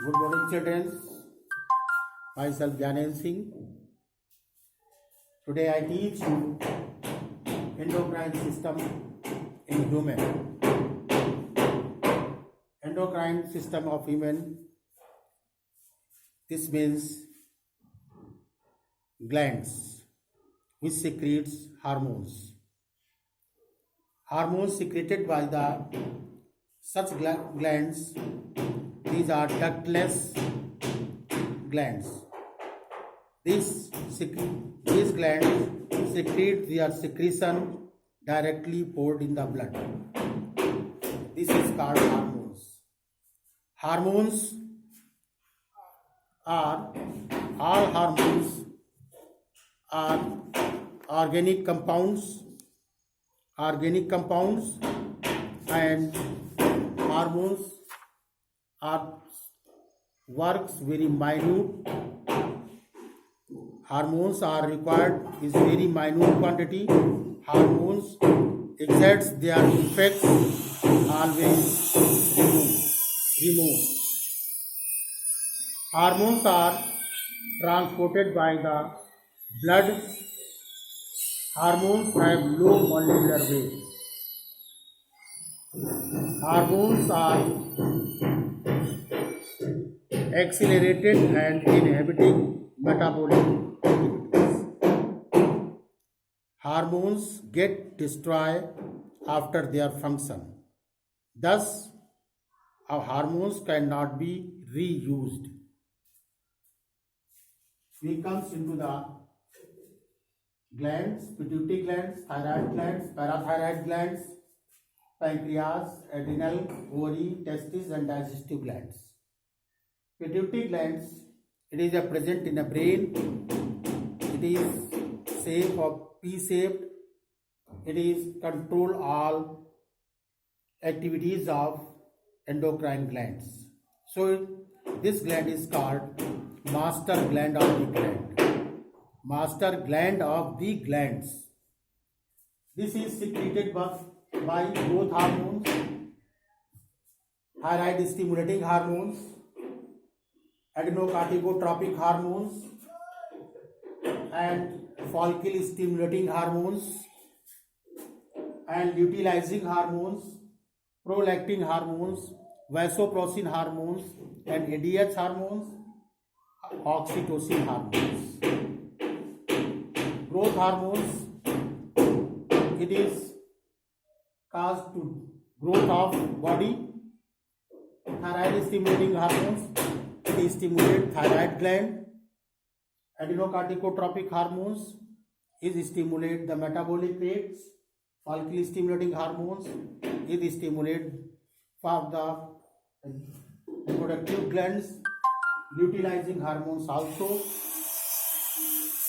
Good morning, children. Myself Gyanen Singh. Today I teach you endocrine system in human. Endocrine system of human. This means glands which secretes hormones. Hormones secreted by the such glands. These are ductless glands. These glands secrete their secretion directly poured in the blood. This is called hormones. Hormones are all hormones are organic compounds, and hormones are works very minute. Hormones are required is very minute quantity. Hormones exerts their effects always remove. Hormones are transported by the blood. Hormones have low molecular weight. Hormones are accelerated and inhibiting metabolic activities. Hormones get destroyed after their function. Thus, our hormones cannot be reused. We comes into the glands, pituitary glands, thyroid glands, parathyroid glands, pancreas, adrenal, ovary, testes, and digestive glands. Pituitary glands, it is present in the brain. It is shape of P-shaped. It is control all activities of endocrine glands. So this gland is called master gland of the gland. Master gland of the glands. This is secreted by growth hormones, thyroid stimulating hormones, adrenocorticotropic hormones, and follicle stimulating hormones, and luteinizing hormones, prolactin hormones, vasopressin hormones, and ADH hormones, oxytocin hormones. Growth hormones, it is caused to growth of body. Thyroid stimulating hormones, it stimulates thyroid gland. Adrenocorticotropic hormones is stimulate the metabolic rates. Follicle stimulating hormones is stimulate for the reproductive glands. Luteinizing hormones also.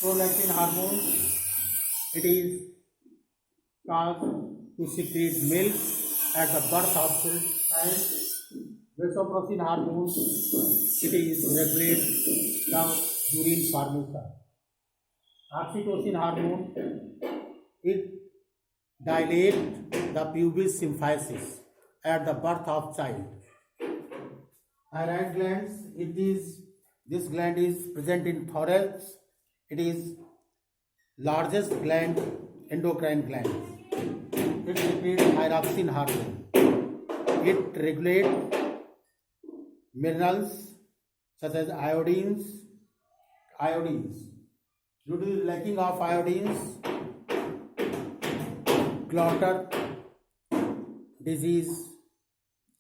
Prolactin hormones, it is caused to secrete milk at the birth of child. Vasopressin hormones, it is regulate the urine formation. Oxytocin hormone, it dilate the pubis symphysis at the birth of child. Thyroid glands, this gland is present in thorax. It is largest gland, endocrine gland. It secretes thyroxine hormone. It regulates minerals such as iodines. Due to the lacking of iodines, Glauter disease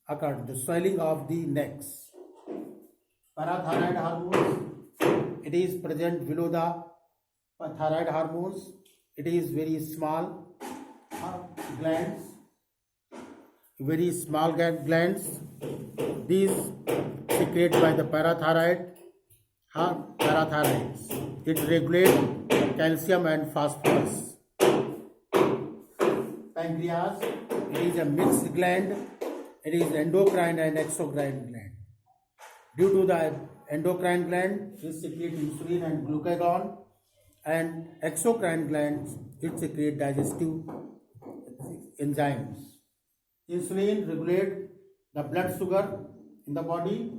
occurred, the swelling of the necks. Parathyroid hormones, it is present below the thyroid hormones. It is very small glands, These secreted by the parathyroids. It regulates calcium and phosphorus. Pancreas, it is a mixed gland. It is endocrine and exocrine gland. Due to the endocrine gland, it secretes insulin and glucagon, and exocrine glands, it secretes digestive enzymes. Insulin regulates the blood sugar in the body.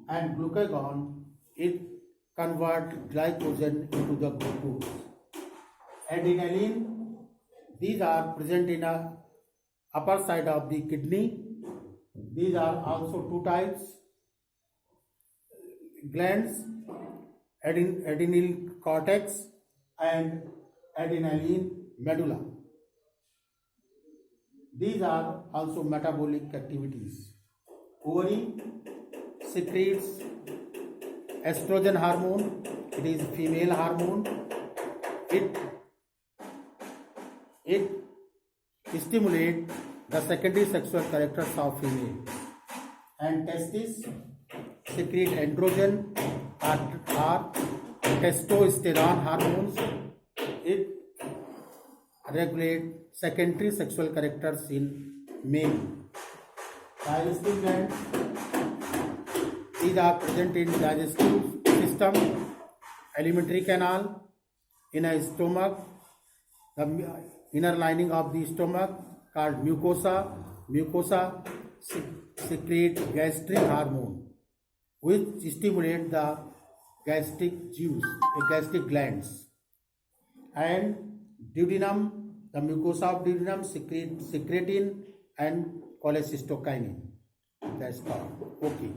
and glucagon, it convert glycogen into the glucose. Adrenaline, these are present in a upper side of the kidney. These are also two types glands, adrenal cortex and adrenaline medulla. These are also metabolic activities. Ovary secretes estrogen hormone. It is female hormone. It stimulates the secondary sexual characters of female. And testes secrete androgen or testosterone hormones. It regulates secondary sexual characters in male. Digestive glands, these are present in digestive system, alimentary canal, in a stomach, the inner lining of the stomach called mucosa. Mucosa secrete gastric hormone, which stimulate the gastric juice, gastric glands. And duodenum, the mucosa of duodenum secrete secretin and cholecystokinin. That's all. Okay.